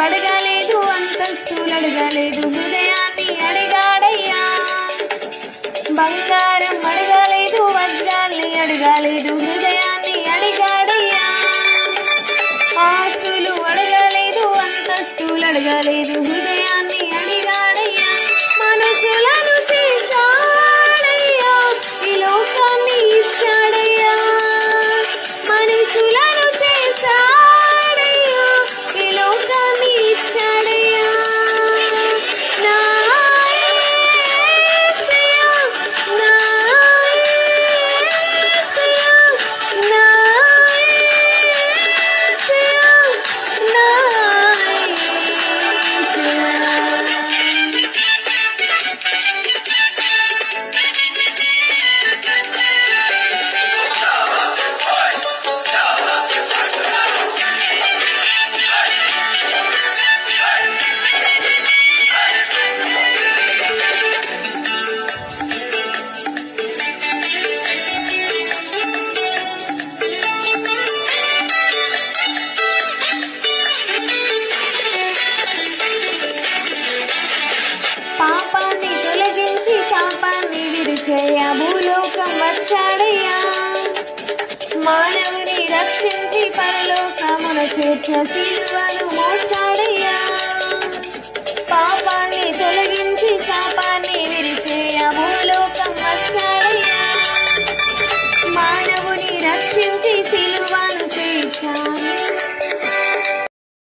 అడగలేదు, అంతస్తులు అడగలేదు, హృదయాన్ని అడిగాడయ్యా. బంగారం అడగలేదు, వజ్రాల్ని అడగలేదు, హృదయాన్ని అడిగాడయ్యా. ఆస్తులు అడగలేదు, అంతస్తులు అడగలేదు, హృదయాన్ని అడిగాడయ్యా. మనుషులను చేశాడయ్యా, ఈ లోకాన్ని ఇచ్చాడయ్యా. మనుషులను చేశాడయ్యా, ఈ లోకాన్ని ఇచ్చాడయ్యా. నా యేసయ్యా, నా యేసయ్యా, నా యేసయ్యా, నా పాపాన్ని తొలగించి శాపాన్ని విరిచేయ భూలోకం వచ్చాడయ్యా. మానవుని రక్షించి పరలోకమున చేర్చ సిలువను మోసాడయ్యా.